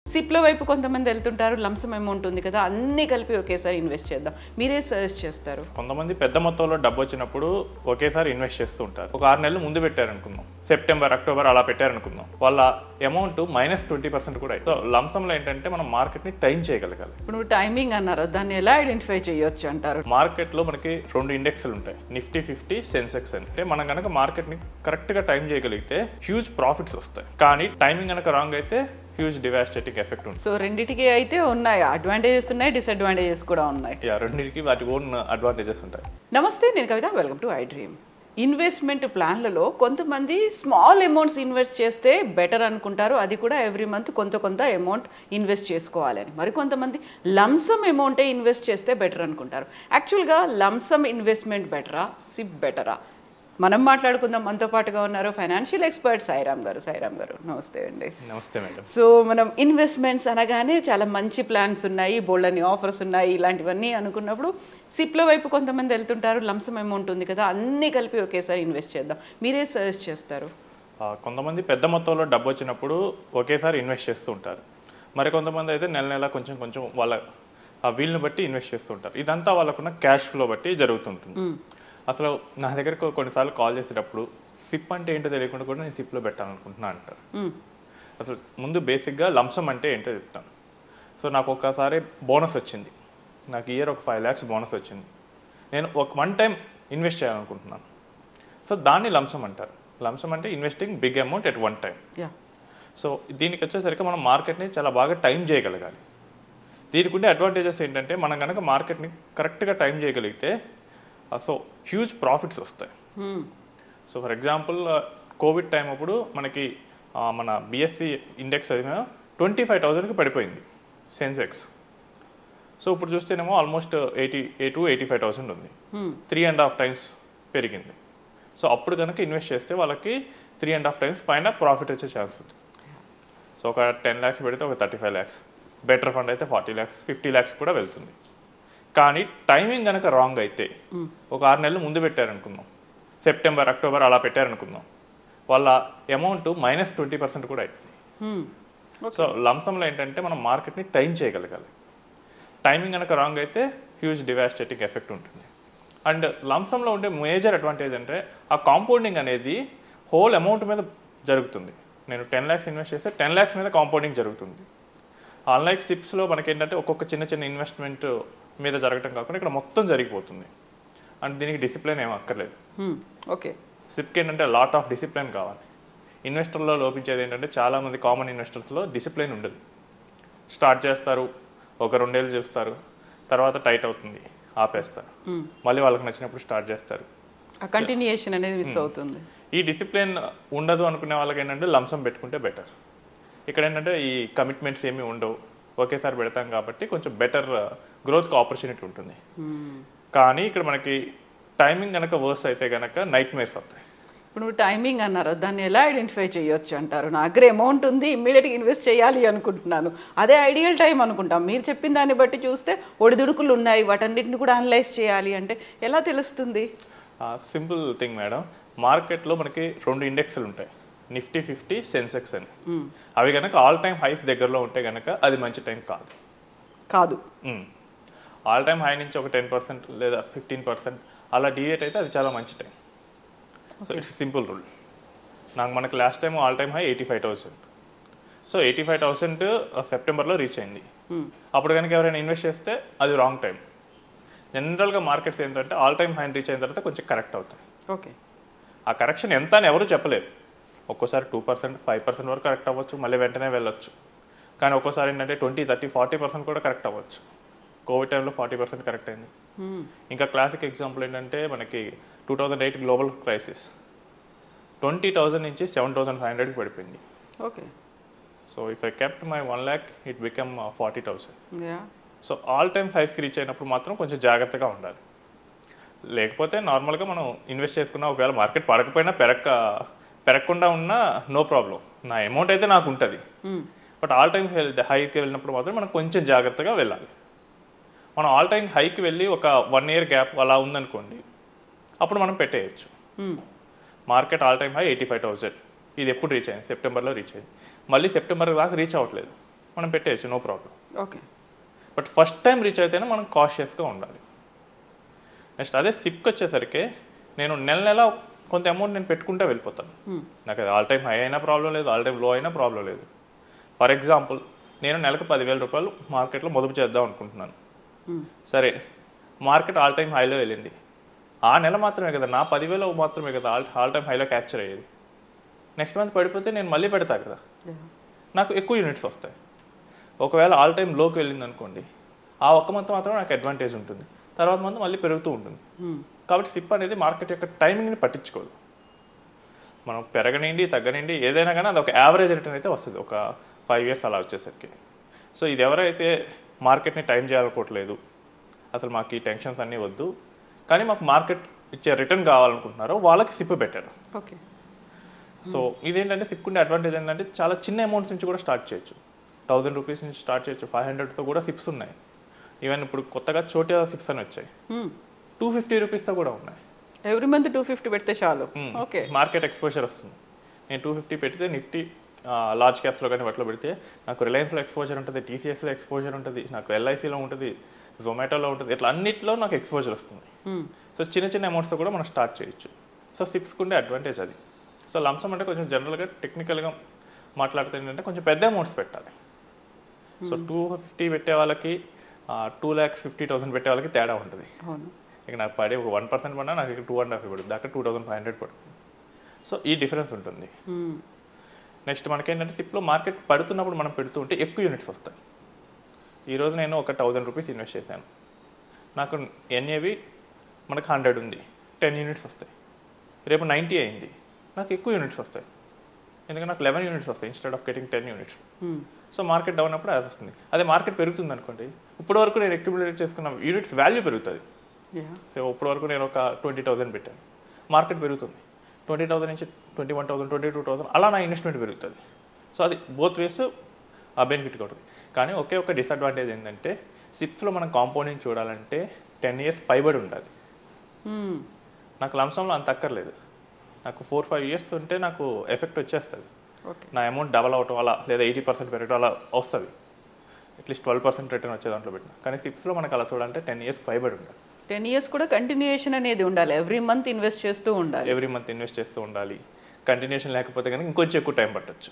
సిప్ల వైపు కొంతమంది వెళ్తుంటారు, లంసమ్ అమౌంట్ ఉంది కదా, అన్నీ కలిపి ఒకేసారి ఇన్వెస్ట్ చేద్దాం. మీరే సజెస్ట్ చేస్తారు? కొంతమంది పెద్ద మొత్తంలో డబ్బు వచ్చినప్పుడు ఒకేసారి ఇన్వెస్ట్ చేస్తూ ఉంటారు. ఒక 6 నెలలు ముందు పెట్టారనుకుందాం, సెప్టెంబర్ అక్టోబర్ అలా పెట్టారనుకుందాం, వాళ్ళ అమౌంట్ -20% కూడా అయితే. సో లంసంలో ఏంటంటే మనం మార్కెట్ని టైం చేయగలగాలి. ఇప్పుడు టైమింగ్ అన్నారు, దాన్ని ఎలా ఐడెంటిఫై చేయొచ్చు అంటారు? మార్కెట్లో మనకి 2 ఇండెక్స్లు ఉంటాయి, నిఫ్టీ 50, సెన్సెక్స్ అని. అంటే మనం కనుక మార్కెట్ని కరెక్ట్గా టైం చేయగలిగితే హ్యూజ్ ప్రాఫిట్స్ వస్తాయి. కానీ టైమింగ్ కనుక రాంగ్ అయితే హ్యూజ్ డివాస్టేటింగ్ ఎఫెక్ట్ ఉంటుంది. సో రెండింటికి అయితే ఉన్నాయి, అడ్వాంటేజెస్ ఉన్నాయి, డిసడ్వాంటేజెస్ కూడా ఉన్నాయి. రెండింటికి వాటి ఓన్ అడ్వాంటేజెస్ ఉంటాయి. నమస్తే, నేను Kavitha, welcome to I dream. Investment ప్లాన్లలో కొంతమంది స్మాల్ అమౌంట్స్ ఇన్వెస్ట్ చేస్తే బెటర్ అనుకుంటారు, అది కూడా ఎవ్రీ మంత్ కొంత అమౌంట్ ఇన్వెస్ట్ చేసుకోవాలని. మరి కొంతమంది లంసమ్ అమౌంటే ఇన్వెస్ట్ చేస్తే బెటర్ అనుకుంటారు. యాక్చువల్గా లంసమ్ ఇన్వెస్ట్మెంట్ బెటరా, సిప్ బెటరా? మనం మాట్లాడుకుందాం. మనతో పాటుగా ఉన్నారు ఫైనాన్షియల్ ఎక్స్పర్ట్ సాయిరామ్ గారు. సాయిరామ్ గారు, నమస్తే అండి. నమస్తే మేడం. సో మనం ఇన్వెస్ట్మెంట్స్ అనగానే చాలా మంచి ప్లాన్స్ ఉన్నాయి, బోల్డని ఆఫర్స్ ఉన్నాయి, ఇలాంటివన్నీ అనుకున్నప్పుడు సిప్ల వైపు కొంతమంది వెళ్తుంటారు, లంసమ్ అమౌంట్ ఉంది కదా, అన్నీ కలిపి ఒకేసారి ఇన్వెస్ట్ చేద్దాం. మీరే సజెస్ట్ చేస్తారు? కొంతమంది పెద్ద మొత్తంలో డబ్బు వచ్చినప్పుడు ఒకేసారి ఇన్వెస్ట్ చేస్తూ ఉంటారు. మరి కొంతమంది అయితే నెల నెల కొంచెం వాళ్ళ వీళ్ళని బట్టి ఇన్వెస్ట్ చేస్తూ ఉంటారు. ఇదంతా వాళ్ళకున్న క్యాష్ ఫ్లో బట్టి జరుగుతుంటుంది. అసలు నా దగ్గరకు కొన్నిసార్లు కాల్ చేసేటప్పుడు సిప్ అంటే ఏంటో తెలియకుండా కూడా నేను సిప్లో పెట్టాలనుకుంటున్నా అంటారు. అసలు ముందు బేసిక్గా లంసమ్ అంటే ఏంటో చెప్తాను. సో నాకు ఒకసారి బోనస్ వచ్చింది, నాకు ఇయర్ ఒక 5 lakhs బోనస్ వచ్చింది. నేను ఒక 1 time ఇన్వెస్ట్ చేయాలనుకుంటున్నాను. సో దాన్ని లంసమ్ అంటారు. లంసమ్ అంటే investing big amount at 1 time. So దీనికి వచ్చేసరికి మనం మార్కెట్ని చాలా బాగా టైం చేయగలగాలి. దీనికి ఉండే అడ్వాంటేజెస్ ఏంటంటే మనం కనుక మార్కెట్ని కరెక్ట్గా టైం చేయగలిగితే సో హ్యూజ్ ప్రాఫిట్స్ వస్తాయి. So for example Covid time అప్పుడు మనకి మన బిఎస్సి ఇండెక్స్ అది 25,000కి పడిపోయింది సెన్సెక్స్. సో ఇప్పుడు చూస్తేనేమో ఆల్మోస్ట్ 85,000 ఉంది, 3.5 times పెరిగింది. సో అప్పుడు కనుక ఇన్వెస్ట్ చేస్తే వాళ్ళకి 3.5 times పైన ప్రాఫిట్ వచ్చే ఛాన్స్ ఉంది. సో ఒక 10 lakhs పెడితే ఒక 35 lakhs, బెటర్ ఫండ్ అయితే 40 lakhs, 50 lakhs కూడా వెళ్తుంది. కానీ టైమింగ్ కనుక రాంగ్ అయితే, ఒక 6 నెలలు ముందు పెట్టారనుకుందాం, సెప్టెంబర్ అక్టోబర్ అలా పెట్టారనుకుందాం, వాళ్ళ అమౌంట్ -20% కూడా అవుతుంది. సో లంసంలో ఏంటంటే మనం మార్కెట్ని టైం చేయగలగాలి. టైమింగ్ కనుక రాంగ్ అయితే హ్యూజ్ డివాస్టేటింగ్ ఎఫెక్ట్ ఉంటుంది. అండ్ లంసంలో ఉండే మేజర్ అడ్వాంటేజ్ అంటే ఆ కాంపౌండింగ్ అనేది హోల్ అమౌంట్ మీద జరుగుతుంది. నేను 10 lakhs ఇన్వెస్ట్ చేస్తే 10 lakhs మీద కాంపౌండింగ్ జరుగుతుంది. అన్లైక్ సిప్స్లో మనకేంటంటే ఒక్కొక్క చిన్న ఇన్వెస్ట్మెంట్ మీద జరగటం కాకుండా ఇక్కడ మొత్తం జరిగిపోతుంది. అండ్ దీనికి డిసిప్లిన్ ఏం అక్కర్లేదు. ఓకే, సిప్కి ఏంటంటే లాట్ ఆఫ్ డిసిప్లిన్ కావాలి. ఇన్వెస్టర్లో లోపించేది ఏంటంటే చాలామంది కామన్ ఇన్వెస్టర్స్లో డిసిప్లిన్ ఉండదు. స్టార్ట్ చేస్తారు, ఒక 2 ఏళ్ళు చూస్తారు, తర్వాత టైట్ అవుతుంది, ఆపేస్తారు, మళ్ళీ వాళ్ళకి నచ్చినప్పుడు స్టార్ట్ చేస్తారు. కంటిన్యూయేషన్ అనేది మిస్ అవుతుంది. ఈ డిసిప్లిన్ ఉండదు అనుకునే వాళ్ళకి ఏంటంటే లంసమ్ పెట్టుకుంటే బెటర్. ఇక్కడ ఏంటంటే ఈ కమిట్మెంట్స్ ఏమీ ఉండవు, ఒకేసారి పెడతాం కాబట్టి కొంచెం బెటర్ గ్రోత్కి ఆపర్చునిటీ ఉంటుంది. కానీ ఇక్కడ మనకి టైమింగ్ కనుక వర్స్ అయితే కనుక నైట్ మేర్స్ అవుతాయి. ఇప్పుడు టైమింగ్ అన్నారు, దాన్ని ఎలా ఐడెంటిఫై చేయొచ్చు అంటారు? నా దగ్గర అమౌంట్ ఉంది, ఇమ్మీడియట్గా ఇన్వెస్ట్ చేయాలి అనుకుంటున్నాను, అదే ఐడియల్ టైం అనుకుంటాం. మీరు చెప్పిన దాన్ని బట్టి చూస్తే ఒడిదుడుకులు ఉన్నాయి, వాటన్నిటిని కూడా అనలైజ్ చేయాలి అంటే ఎలా తెలుస్తుంది? సింపుల్ థింగ్ మేడం, మార్కెట్లో మనకి 2 ఇండెక్స్లు ఉంటాయి, నిఫ్టీ 50, సెన్సెక్స్ అని. అవి కనుక ఆల్ టైమ్ హైస్ దగ్గరలో ఉంటే కనుక అది మంచి టైం కాదు. ఆల్ టైమ్ హై నుంచి ఒక 10% లేదా 15% అలా డివియేట్ అయితే అది చాలా మంచి time. So it's simple rule. మనకి last time all time high 85,000. సో 85,000 సెప్టెంబర్లో రీచ్ అయింది. అప్పుడు కనుక ఎవరైనా ఇన్వెస్ట్ చేస్తే అది రాంగ్ టైం. జనరల్గా మార్కెట్స్ ఏంటంటే ఆల్ టైమ్ హై రీచ్ అయిన తర్వాత కొంచెం కరెక్ట్ అవుతాయి. ఓకే, ఆ కరెక్షన్ ఎంత అని ఎవరు చెప్పలేరు. ఒక్కోసారి 2%, 5% వరకు కరెక్ట్ అవ్వచ్చు, మళ్ళీ వెంటనే వెళ్ళొచ్చు. కానీ ఒక్కోసారి ఏంటంటే 20, 30, 40% కూడా కరెక్ట్ అవ్వచ్చు. కోవిడ్ టైంలో 40% కరెక్ట్ అయింది. ఇంకా క్లాసిక్ ఎగ్జాంపుల్ ఏంటంటే మనకి 2008 గ్లోబల్ క్రైసిస్ 20,000 నుంచి 7,500కి పడిపోయింది. Okay, so if I kept my 1 lakh it become 40,000. So all time హైస్కి రీచ్ అయినప్పుడు మాత్రం కొంచెం జాగ్రత్తగా ఉండాలి. లేకపోతే నార్మల్గా మనం ఇన్వెస్ట్ చేసుకున్నా ఒకవేళ మార్కెట్ పడకపోయినా పెరగకుండా ఉన్నా నో ప్రాబ్లం, నా అమౌంట్ అయితే నాకు ఉంటుంది. బట్ ఆల్ టైమ్ హైకి వెళ్ళినప్పుడు మాత్రం మనం కొంచెం జాగ్రత్తగా వెళ్ళాలి. మనం ఆల్ టైమ్ హైకి వెళ్ళి ఒక 1 year గ్యాప్ అలా ఉందనుకోండి, అప్పుడు మనం పెట్టేయచ్చు. మార్కెట్ ఆల్ టైమ్ హై 85,000, ఇది ఎప్పుడు రీచ్ అయింది, సెప్టెంబర్లో రీచ్ అయింది, మళ్ళీ సెప్టెంబర్ దాకా రీచ్ అవ్వట్లేదు, మనం పెట్టేయచ్చు, no problem. Okay. But first time reach అయితేనే మనం కాషియస్గా ఉండాలి. నెక్స్ట్ అదే సిప్కి వచ్చేసరికి నేను నెల కొంత అమౌంట్ నేను పెట్టుకుంటే వెళ్ళిపోతాను. నాకు అది ఆల్ టైమ్ హై అయినా ప్రాబ్లం లేదు, ఆల్ టైమ్ లో అయినా ప్రాబ్లం లేదు. ఫర్ ఎగ్జాంపుల్ నేను నెలకు 10,000 రూపాయలు మార్కెట్లో మొదలు చేద్దాం అనుకుంటున్నాను. సరే, మార్కెట్ ఆల్ టైమ్ హైలో వెళ్ళింది, ఆ నెల మాత్రమే కదా, నా 10,000 మాత్రమే కదా ఆల్ టైమ్ హైలో క్యాప్చర్ అయ్యేది. నెక్స్ట్ మంత్ పడిపోతే నేను మళ్ళీ పెడతా కదా, నాకు ఎక్కువ యూనిట్స్ వస్తాయి. ఒకవేళ ఆల్ టైమ్ లోకి వెళ్ళింది అనుకోండి, ఆ ఒక్క మంత్ మాత్రం నాకు అడ్వాంటేజ్ ఉంటుంది, తర్వాత మంత్ మళ్ళీ పెరుగుతూ ఉంటుంది. కాబట్టి సిప్ అనేది మార్కెట్ యొక్క టైమింగ్ని పట్టించుకోదు. మనం పెరగనిండి తగ్గనిండి ఏదైనా కానీ అది ఒక యావరేజ్ రిటర్న్ అయితే వస్తుంది ఒక 5 years అలా వచ్చేసరికి. సో ఇది ఎవరైతే మార్కెట్ని టైం చేయాలనుకోవట్లేదు, అసలు మాకు ఈ టెన్షన్స్ అన్నీ వద్దు, కానీ మాకు మార్కెట్ ఇచ్చే రిటర్న్ కావాలనుకుంటున్నారో వాళ్ళకి సిప్ బెటర్. ఓకే. సో ఇదేంటంటే సిప్ ఉండే అడ్వాంటేజ్ ఏంటంటే చాలా చిన్న అమౌంట్స్ నుంచి కూడా స్టార్ట్ చేయొచ్చు. 1000 రూపీస్ నుంచి స్టార్ట్ చేయొచ్చు, 500తో కూడా సిప్స్ ఉన్నాయి. ఈవెన్ ఇప్పుడు కొత్తగా చోటా సిప్స్ అని వచ్చాయి, 250 రూపీస్తో కూడా ఉన్నాయి. ఎవ్రీ మంత్ 250 పెడితే చాలు. ఓకే. మార్కెట్ ఎక్స్పోజర్ వస్తుంది. నేను 250 పెడితే నిఫ్టీ లార్జ్ క్యాప్స్లో కానీ వాటిలో పెడితే నాకు రిలయన్స్లో ఎక్స్పోజర్ ఉంటుంది, టీసీఎస్లో ఎక్స్పోజర్ ఉంటుంది, నాకు ఎల్ఐసిలో ఉంటుంది, జొమాటోలో ఉంటుంది, ఇట్లా అన్నిట్లో నాకు ఎక్స్పోజర్ వస్తుంది. సో చిన్న చిన్న అమౌంట్స్తో కూడా మనం స్టార్ట్ చేయొచ్చు. సో సిప్స్కి ఉండే అడ్వాంటేజ్ అది. సో లంసమ్ అంటే కొంచెం జనరల్గా టెక్నికల్గా మాట్లాడితే ఏంటంటే కొంచెం పెద్ద అమౌంట్స్ పెట్టాలి. సో 250 పెట్టే వాళ్ళకి 2,50,000 పెట్టే వాళ్ళకి తేడా ఉంటుంది. ఇక నాకు పడే ఒక 1% పడినా నాకు ఇక్కడ 2.5 పడుతుంది, అక్కడ 2,500 పడుతుంది. సో ఈ డిఫరెన్స్ ఉంటుంది. నెక్స్ట్ మనకేంటంటే సిప్లో మార్కెట్ పడుతున్నప్పుడు మనం పెడుతూ ఉంటే ఎక్కువ యూనిట్స్ వస్తాయి. ఈరోజు నేను ఒక 1,000 రూపీస్ ఇన్వెస్ట్ చేశాను, నాకు ఎన్ఏవి మనకు 100 ఉంది, 10 యూనిట్స్ వస్తాయి. రేపు 90 అయింది, నాకు ఎక్కువ యూనిట్స్ వస్తాయి, ఎందుకంటే నాకు 11 యూనిట్స్ వస్తాయి instead of getting 10 units. So market down అప్పుడు అది వస్తుంది. అదే మార్కెట్ పెరుగుతుంది అనుకోండి, ఇప్పటి వరకు నేను అక్యుములేట్ చేసుకున్న యూనిట్స్ వాల్యూ పెరుగుతుంది. సో ఇప్పటి వరకు నేను ఒక 20,000 పెట్టాను, మార్కెట్ పెరుగుతుంది, 20,000 నుంచి 21,000, 22,000 అలా నా ఇన్వెస్ట్మెంట్ పెరుగుతుంది. సో అది బోత్ వేస్ ఆ బెనిఫిట్గా ఉంటుంది. కానీ ఒకే ఒక డిసడ్వాంటేజ్ ఏంటంటే సిప్స్లో మనం కాంపౌండింగ్ చూడాలంటే 10 years పైబడి ఉండాలి. నాకు లంసంలో అంత అక్కర్లేదు, నాకు 4-5 years ఉంటే నాకు ఎఫెక్ట్ వచ్చేస్తుంది. నా అమౌంట్ డబల్ అవటం అలా, లేదా 80% పెరగడం అలా వస్తుంది, అట్లీస్ట్ 12% రిటర్న్ వచ్చే దాంట్లో పెట్టిన. కానీ సిప్స్లో మనకు అలా చూడాలంటే 10 years పైబడి ఉండాలి. 10 years కూడా కంటిన్యూయేషన్ అనేది ఉండాలి, ఎవ్రీ మంత్ ఇన్వెస్ట్ చేస్తూ ఉండాలి. కంటిన్యూషన్ లేకపోతే కనుక ఇంకొంచెం ఎక్కువ టైం పట్టచ్చు.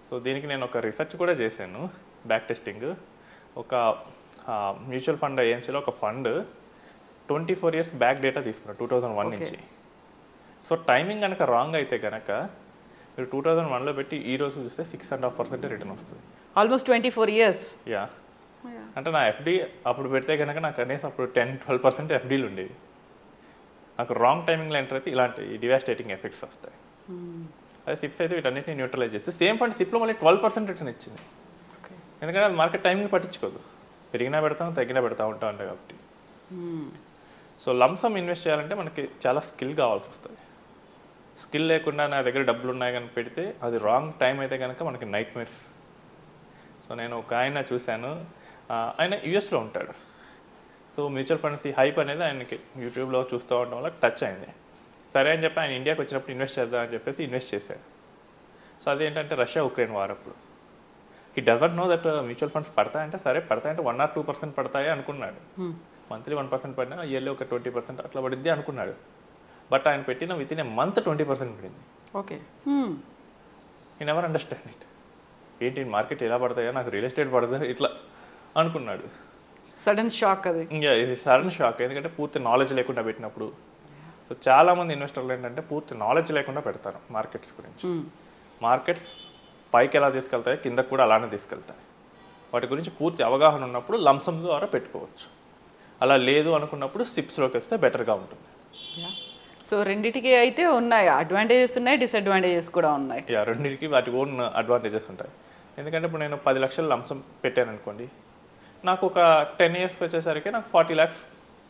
సో దీనికి నేను ఒక రీసెర్చ్ కూడా చేశాను, బ్యాక్ టెస్టింగ్. ఒక మ్యూచువల్ ఫండ్ ఏఎంసీలో ఒక ఫండ్ 24 years బ్యాక్ డేటా తీసుకున్నారు 2001 నుంచి. సో టైమింగ్ కనుక రాంగ్ అయితే కనుక మీరు 2001లో పెట్టి ఈ రోజు చూస్తే 6.5% రిటర్న్ వస్తుంది. Almost 24 years. యా, అంటే నా ఎఫ్డి అప్పుడు పెడితే కనుక నాకు కనీసం అప్పుడు 10-12% ఎఫ్డీలు ఉండేవి. నాకు రాంగ్ టైమింగ్లో ఎంటర్ అయితే ఇలాంటి డివాస్టేటింగ్ ఎఫెక్ట్స్ వస్తాయి. అదే సిప్స్ అయితే వీటన్నిటిని న్యూట్రలైజ్ చేస్తే సేమ్ ఫండ్ సిప్లో మళ్ళీ 12% రిటర్న్ ఇచ్చింది. ఎందుకంటే అది మార్కెట్ టైమింగ్ పట్టించుకోదు, పెరిగినా పెడతాం తగ్గినా పెడతా ఉంటాం అంటే కాబట్టి. సో లంసమ్ ఇన్వెస్ట్ చేయాలంటే మనకి చాలా స్కిల్ కావాల్సి వస్తుంది. స్కిల్ లేకుండా నా దగ్గర డబ్బులు ఉన్నాయి కనుక పెడితే అది రాంగ్ టైం అయితే కనుక మనకి నైట్ మేర్స్. సో నేను ఒక ఆయన చూశాను, ఆయన యూఎస్లో ఉంటాడు. సో మ్యూచువల్ ఫండ్స్ ఈ హైప్ అనేది ఆయనకి యూట్యూబ్లో చూస్తూ ఉండడం వల్ల టచ్ అయింది. సరే అని చెప్పి ఆయన ఇండియాకి వచ్చినప్పుడు ఇన్వెస్ట్ చేద్దాం అని చెప్పేసి ఇన్వెస్ట్ చేశాడు. సో అదేంటంటే రష్యా ఉక్రెయిన్ వార్ అప్పుడు. He doesn't know that mutual funds పడతాయంటే, సరే పడతాయంటే 1 or 2% పడతాయి అనుకున్నాడు. మంత్లీ 1% పడినా ఇయర్లీ ఒక 20% అట్లా పడింది అనుకున్నాడు. బట్ ఆయన పెట్టిన విత్ ఇన్ ఏ మంత్ 20% పడింది. Okay. He never understand it. ఏంటి మార్కెట్ ఎలా పడతాయా, నాకు రియల్ ఎస్టేట్ పడదా ఇట్లా అనుకున్నాడు. సడన్ షాక్ అది. ఇంకా ఇది సడన్ షాక్, ఎందుకంటే పూర్తి నాలెడ్జ్ లేకుండా పెట్టినప్పుడు. సో చాలామంది ఇన్వెస్టర్లు ఏంటంటే పూర్తి నాలెడ్జ్ లేకుండా పెడతారు మార్కెట్స్ గురించి. మార్కెట్స్ పైకి ఎలా తీసుకెళ్తాయో కిందకు కూడా అలానే తీసుకెళ్తాయి. వాటి గురించి పూర్తి అవగాహన ఉన్నప్పుడు లంసమ్ ద్వారా పెట్టుకోవచ్చు. అలా లేదు అనుకున్నప్పుడు సిప్స్లోకి వస్తే బెటర్గా ఉంటుంది. సో రెండింటికి అయితే ఉన్నాయి, అడ్వాంటేజెస్ ఉన్నాయి, డిసడ్వాంటేజెస్ కూడా ఉన్నాయి. రెండింటికి వాటి ఓన్ అడ్వాంటేజెస్ ఉంటాయి. ఎందుకంటే ఇప్పుడు నేను 10 లక్షలు లంసమ్ పెట్టాను అనుకోండి, నాకు ఒక 10 yearsకి వచ్చేసరికి నాకు 40 lakhs,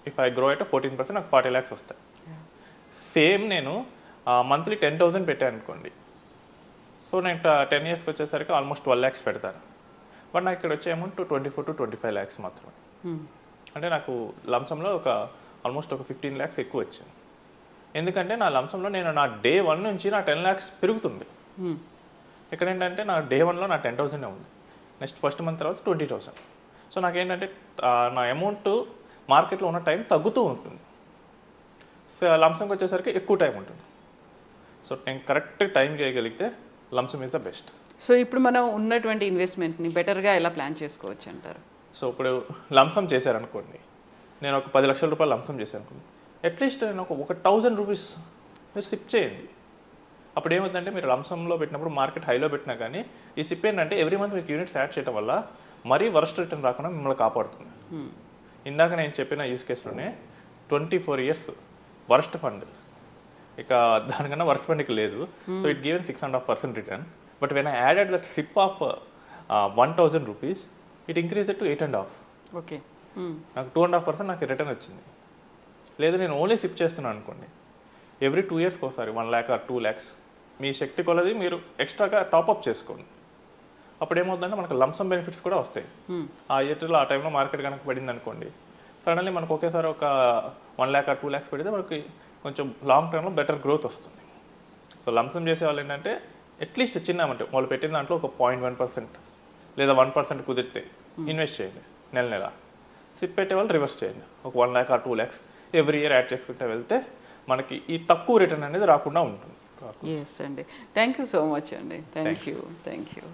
ఇఫ్ ఐ గ్రో అయితే 14% నాకు 40 lakhs వస్తాయి. సేమ్ నేను మంత్లీ 10,000 పెట్టాను అనుకోండి, సో నేను 10 yearsకి వచ్చేసరికి ఆల్మోస్ట్ 12 lakhs పెడతాను. బట్ నాకు ఇక్కడ వచ్చే అమౌంట్ 24 to 25 lakhs మాత్రమే. అంటే నాకు లంసంలో ఒక ఆల్మోస్ట్ ఒక 15 lakhs ఎక్కువ వచ్చింది. ఎందుకంటే నా లంసంలో నేను నా డే 1 నుంచి నా 10 lakhs పెరుగుతుంది. ఇక్కడ ఏంటంటే నా డే 1లో నా 10,000 ఉంది, నెక్స్ట్ ఫస్ట్ మంత్ తర్వాత 20,000. సో నాకేంటంటే నా అమౌంట్ మార్కెట్లో ఉన్న టైం తగ్గుతూ ఉంటుంది. సో లంసంకి వచ్చేసరికి ఎక్కువ టైం ఉంటుంది. సో నేను కరెక్ట్ టైం చేయగలిగితే lump sum is the best. So ఇప్పుడు మనం ఉన్నటువంటి ఇన్వెస్ట్మెంట్ని బెటర్గా ఎలా ప్లాన్ చేసుకోవచ్చు అంటారు? సో ఇప్పుడు లంసమ్ చేశారనుకోండి, నేను ఒక 10 లక్షల రూపాయలు లంసమ్ చేశాను అనుకోండి, అట్లీస్ట్ నేను ఒక 1,000 రూపీస్ మీరు సిప్ చేయండి. అప్పుడు ఏమవుతుందంటే మీరు లంసంలో పెట్టినప్పుడు మార్కెట్ హైలో పెట్టినా కానీ ఈ సిప్ ఏంటంటే ఎవ్రీ మంత్ మీకు యూనిట్స్ యాడ్ చేయడం వల్ల మరీ వరస్ట్ రిటర్న్ రాకుండా మిమ్మల్ని కాపాడుతుంది. ఇందాక నేను చెప్పిన యూస్ కేసులోనే 24 years వరస్ట్ ఫండ్, ఇక దానికన్నా వరస్ట్ ఫండ్ ఇక లేదు. So it given 6.5% return. But when I added that SIP of 1,000 rupees it increase to 8.5. Okay, నాకు 2.5% నాకు రిటర్న్ వచ్చింది. లేదా నేను ఓన్లీ సిప్ చేస్తున్నాను అనుకోండి, ఎవ్రీ 2 yearsకి ఒకసారి 1 lakh or 2 lakhs మీ శక్తి కొలది మీరు ఎక్స్ట్రాగా టాప్అప్ చేసుకోండి. అప్పుడు ఏమవుతుందంటే మనకు లంసమ్ బెనిఫిట్స్ కూడా వస్తాయి. ఆ ఇయర్లో ఆ టైంలో మార్కెట్ కనుక పడింది అనుకోండి, సడన్లీ మనకు ఒకేసారి ఒక 1 lakh or 2 lakhs పెడితే మనకి కొంచెం లాంగ్ టర్మ్లో బెటర్ గ్రోత్ వస్తుంది. సో లంసమ్ చేసే వాళ్ళు ఏంటంటే అట్లీస్ట్ చిన్న అమౌంట్ వాళ్ళు పెట్టిన దాంట్లో ఒక 0.1% లేదా 1% కుదిరితే ఇన్వెస్ట్ చేయండి నెల. సిప్ పెట్టే వాళ్ళు రివర్స్ చేయండి, ఒక 1 lakh or 2 lakhs every year add చేసుకుంటే వెళ్తే మనకి ఈ తక్కువ రిటర్న్ అనేది రాకుండా ఉంటుంది. ఎస్ అండి, థ్యాంక్ యూ సో మచ్ అండి. Thank you.